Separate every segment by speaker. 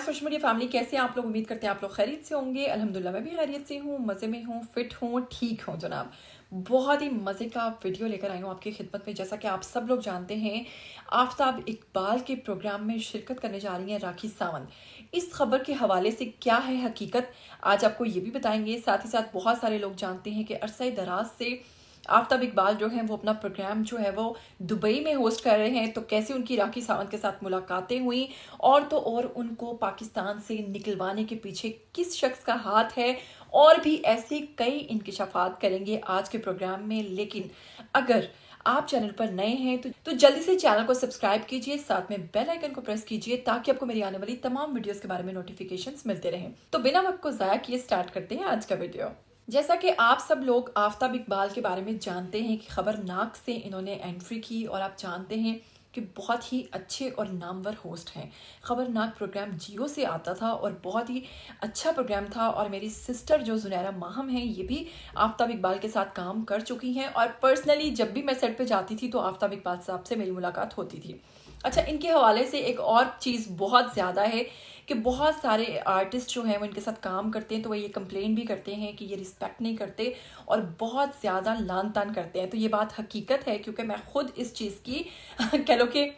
Speaker 1: Social media family, कैसे हैं आप लोग? उम्मीद करते हैं आप लोग खैरियत से होंगे। अल्हम्दुलिल्लाह मैं भी खैरियत से हूँ, मज़े में हूँ, फिट हूँ, ठीक हूँ जनाब। बहुत ही मज़े का वीडियो लेकर आई हूँ आपकी खिदमत में। जैसा कि आप सब लोग जानते हैं, आफताब इकबाल के प्रोग्राम में शिरकत करने जा रही हैं राखी सावंत। इस खबर के हवाले से क्या है हकीकत, आज आपको ये भी बताएंगे। साथ ही साथ बहुत सारे लोग जानते हैं कि अरसा दराज से आफताब इकबाल जो हैं वो अपना प्रोग्राम जो है वो दुबई में होस्ट कर रहे हैं, तो कैसे उनकी राखी सावंत के साथ मुलाकातें हुई और तो और उनको पाकिस्तान से निकलवाने के पीछे किस शख्स का हाथ है, और भी ऐसे कई इंकिशाफात करेंगे आज के प्रोग्राम में। लेकिन अगर आप चैनल पर नए हैं तो जल्दी से चैनल को सब्सक्राइब कीजिए, साथ में बेल आइकन को प्रेस कीजिए ताकि आपको मेरी आने वाली तमाम वीडियोस के बारे में नोटिफिकेशंस मिलते रहें। तो बिना वक्त को ज़ाया किए स्टार्ट करते हैं आज का वीडियो। जैसा कि आप सब लोग आफताब इकबाल के बारे में जानते हैं कि खबरनाक से इन्होंने एंट्री की, और आप जानते हैं कि बहुत ही अच्छे और नामवर होस्ट हैं। खबरनाक प्रोग्राम जियो से आता था और बहुत ही अच्छा प्रोग्राम था, और मेरी सिस्टर जो जुनैरा माहम हैं ये भी आफताब इकबाल के साथ काम कर चुकी हैं, और पर्सनली जब भी मैं सेट पे जाती थी तो आफताब इकबाल साहब से मेरी मुलाकात होती थी। अच्छा, इनके हवाले से एक और चीज़ बहुत ज़्यादा है कि बहुत सारे आर्टिस्ट जो हैं वो इनके साथ काम करते हैं तो वो ये कंप्लेन भी करते हैं कि ये रिस्पेक्ट नहीं करते और बहुत ज़्यादा लान तान करते हैं। तो ये बात हकीकत है, क्योंकि मैं खुद इस चीज़ की कह लो कि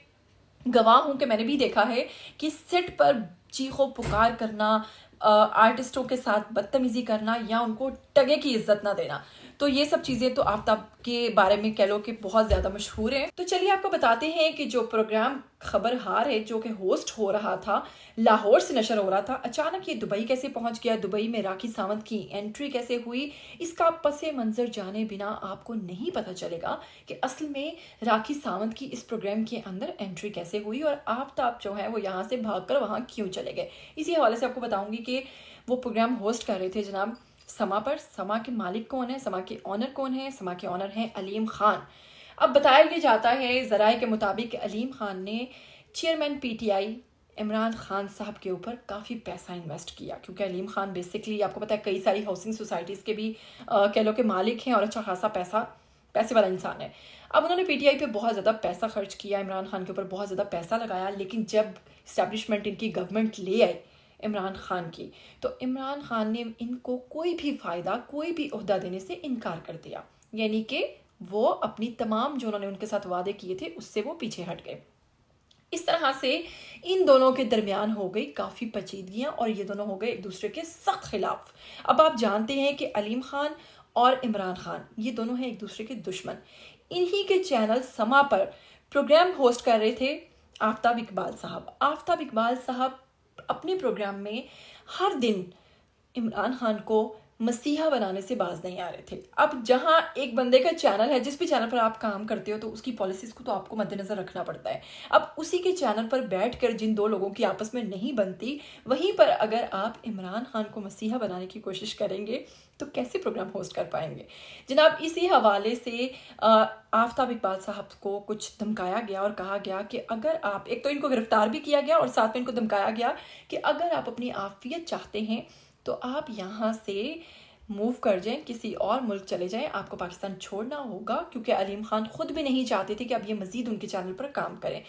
Speaker 1: गवाह हूँ कि मैंने भी देखा है कि सेट पर चीखो पुकार करना, आर्टिस्टों के साथ बदतमीज़ी करना या उनको टगे की इज्जत ना देना, तो ये सब चीज़ें तो आफताब के बारे में कह लो कि बहुत ज़्यादा मशहूर हैं। तो चलिए आपको बताते हैं कि जो प्रोग्राम खबरहार है जो कि होस्ट हो रहा था, लाहौर से नशर हो रहा था, अचानक ये दुबई कैसे पहुंच गया, दुबई में राखी सावंत की एंट्री कैसे हुई, इसका पसे मंजर जाने बिना आपको नहीं पता चलेगा कि असल में राखी सावंत की इस प्रोग्राम के अंदर एंट्री कैसे हुई और आफताब जो है वो यहाँ से भागकर वहाँ क्यों चले गए। इसी हवाले से आपको बताऊंगी कि वो प्रोग्राम होस्ट कर रहे थे जनाब समा पर। समा के मालिक कौन है, समा के ऑनर कौन है? समा के ऑनर हैं अलीम खान। अब बताया ये जाता है ज़राए के मुताबिक अलीम खान ने चेयरमैन पीटीआई इमरान खान साहब के ऊपर काफ़ी पैसा इन्वेस्ट किया, क्योंकि अलीम खान बेसिकली आपको पता है कई सारी हाउसिंग सोसाइटीज़ के भी कह लो कि मालिक हैं और अच्छा खासा पैसे वाला इंसान है। अब उन्होंने पीटीआई पे बहुत ज़्यादा पैसा खर्च किया, इमरान खान के ऊपर बहुत ज़्यादा पैसा लगाया, लेकिन जब इस्टेब्लिशमेंट इनकी गवर्नमेंट ले आई इमरान खान की, तो इमरान खान ने इनको कोई भी फ़ायदा, कोई भी ओहदा देने से इनकार कर दिया, यानी कि वो अपनी तमाम जो उन्होंने उनके साथ वादे किए थे उससे वो पीछे हट गए। इस तरह से इन दोनों के दरमियान हो गई काफ़ी पेचीदगियाँ और ये दोनों हो गए एक दूसरे के सख्त खिलाफ। अब आप जानते हैं कि अलीम खान और इमरान खान ये दोनों हैं एक दूसरे के दुश्मन। इन्हीं के चैनल समा पर प्रोग्राम होस्ट कर रहे थे आफताब इकबाल साहब। आफताब इकबाल साहब अपने प्रोग्राम में हर दिन इमरान खान को मसीहा बनाने से बाज नहीं आ रहे थे। अब जहां एक बंदे का चैनल है, जिस भी चैनल पर आप काम करते हो तो उसकी पॉलिसीज़ को तो आपको मद्देनज़र रखना पड़ता है। अब उसी के चैनल पर बैठकर जिन दो लोगों की आपस में नहीं बनती, वहीं पर अगर आप इमरान खान को मसीहा बनाने की कोशिश करेंगे तो कैसे प्रोग्राम होस्ट कर पाएंगे जनाब। इसी हवाले से आफताब इकबाल साहब को कुछ धमकाया गया और कहा गया कि अगर आप, एक तो इनको गिरफ्तार भी किया गया और साथ में इनको धमकाया गया कि अगर आप अपनी आफियत चाहते हैं तो आप यहाँ से मूव कर जाएं, किसी और मुल्क चले जाएं, आपको पाकिस्तान छोड़ना होगा, क्योंकि अलीम खान खुद भी नहीं चाहते थे कि अब ये मज़ीद उनके चैनल पर काम करें।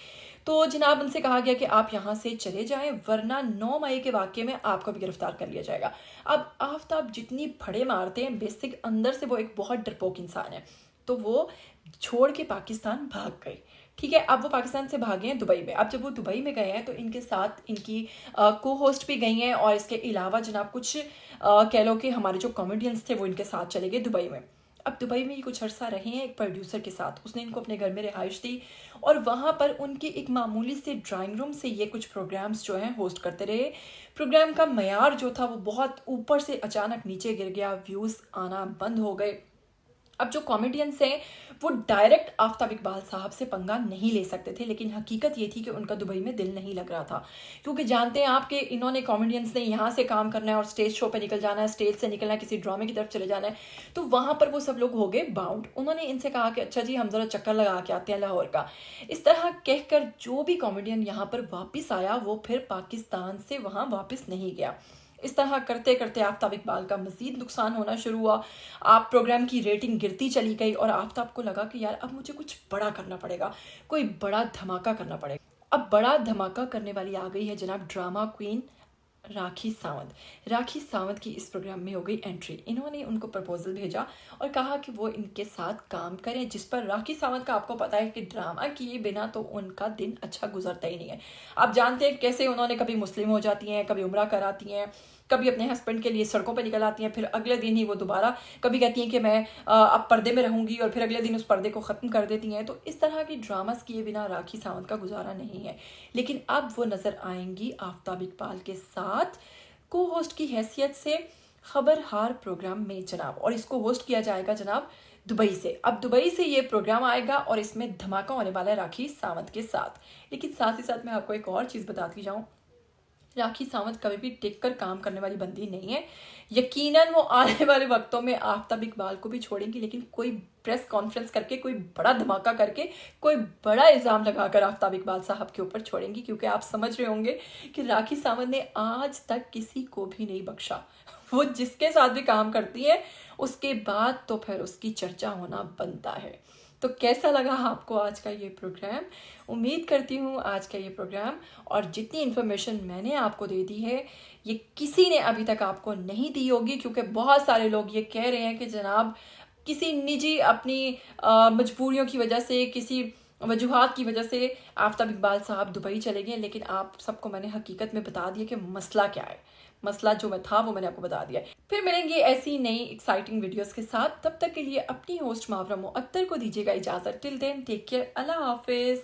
Speaker 1: तो जनाब उनसे कहा गया कि आप यहाँ से चले जाएं, वरना 9 मई के वाक़े में आपको भी गिरफ्तार कर लिया जाएगा। अब आफताब जितनी फड़े मारते हैं, बेसिक अंदर से वो एक बहुत डरपोक इंसान है, तो वो छोड़ के पाकिस्तान भाग गए। ठीक है, अब वो पाकिस्तान से भागे हैं दुबई में। अब जब वो दुबई में गए हैं तो इनके साथ इनकी को होस्ट भी गई हैं, और इसके अलावा जनाब कुछ कह लो कि हमारे जो कॉमेडियंस थे वो इनके साथ चले गए दुबई में। अब दुबई में ये कुछ अरसा रहे हैं एक प्रोड्यूसर के साथ, उसने इनको अपने घर में रिहाइश दी और वहाँ पर उनके एक मामूली से ड्राइंग रूम से ये कुछ प्रोग्राम्स जो हैं होस्ट करते रहे। प्रोग्राम का मयार जो था वो बहुत ऊपर से अचानक नीचे गिर गया, व्यूज़ आना बंद हो गए। अब जो कॉमेडियंस हैं वो डायरेक्ट आफताब इकबाल साहब से पंगा नहीं ले सकते थे, लेकिन हकीकत ये थी कि उनका दुबई में दिल नहीं लग रहा था, क्योंकि जानते हैं आप कि इन्होंने कॉमेडियंस ने यहाँ से काम करना है और स्टेज शो पे निकल जाना है, स्टेज से निकलना है, किसी ड्रामे की तरफ चले जाना है, तो वहाँ पर वो सब लोग हो गए बाउंड। उन्होंने इनसे कहा कि अच्छा जी हम ज़रा चक्कर लगा के आते हैं लाहौर का। इस तरह कहकर जो भी कॉमेडियन यहाँ पर वापस आया वो फिर पाकिस्तान से वहाँ वापस नहीं गया। इस तरह करते करते आफताब इकबाल का मज़ीद नुकसान होना शुरू हुआ। आप प्रोग्राम की रेटिंग गिरती चली गई और आफताब को लगा कि यार अब मुझे कुछ बड़ा करना पड़ेगा, कोई बड़ा धमाका करना पड़ेगा। अब बड़ा धमाका करने वाली आ गई है जनाब ड्रामा क्वीन राखी सावंत की इस प्रोग्राम में हो गई एंट्री। इन्होंने उनको प्रपोजल भेजा और कहा कि वो इनके साथ काम करें, जिस पर राखी सावंत का आपको पता है कि ड्रामा किए बिना तो उनका दिन अच्छा गुजरता ही नहीं है। आप जानते हैं कैसे उन्होंने कभी मुस्लिम हो जाती हैं, कभी उम्रा कराती हैं, कभी अपने हस्बैंड के लिए सड़कों पर निकल आती हैं, फिर अगले दिन ही वो दोबारा कभी कहती हैं कि मैं अब पर्दे में रहूंगी और फिर अगले दिन उस पर्दे को ख़त्म कर देती हैं। तो इस तरह की ड्रामास किए बिना राखी सावंत का गुजारा नहीं है। लेकिन अब वो नज़र आएंगी आफ्ताब इकबाल के साथ को होस्ट की हैसियत से खबरहार प्रोग्राम में जनाब, और इसको होस्ट किया जाएगा जनाब दुबई से। अब दुबई से ये प्रोग्राम आएगा और इसमें धमाका होने वाला है राखी सावंत के साथ। लेकिन साथ ही साथ मैं आपको एक और चीज़ बताती जाऊँ, राखी सावंत कभी भी टिक कर काम करने वाली बंदी नहीं है। यकीनन वो आने वाले वक्तों में आफ्ताब इकबाल को भी छोड़ेंगी, लेकिन कोई प्रेस कॉन्फ्रेंस करके, कोई बड़ा धमाका करके, कोई बड़ा इल्ज़ाम लगाकर आफ्ताब इकबाल साहब के ऊपर छोड़ेंगी। क्योंकि आप समझ रहे होंगे कि राखी सावंत ने आज तक किसी को भी नहीं बख्शा। वो जिसके साथ भी काम करती है उसके बाद तो फिर उसकी चर्चा होना बनता है। तो कैसा लगा आपको आज का ये प्रोग्राम? उम्मीद करती हूँ आज का ये प्रोग्राम और जितनी इन्फॉर्मेशन मैंने आपको दे दी है ये किसी ने अभी तक आपको नहीं दी होगी, क्योंकि बहुत सारे लोग ये कह रहे हैं कि जनाब किसी निजी अपनी मजबूरियों की वजह से, किसी वजूहात की वजह से आफ्ताब इकबाल साहब दुबई चले गए। लेकिन आप सबको मैंने हकीकत में बता दिया कि मसला क्या है। मसला जो मैं था वो मैंने आपको बता दिया। फिर मिलेंगे ऐसी नई एक्साइटिंग वीडियोस के साथ। तब तक के लिए अपनी होस्ट मावरा मुअत्तर को दीजिएगा इजाज़त। टिल देन टेक केयर, अल्लाह हाफिज़।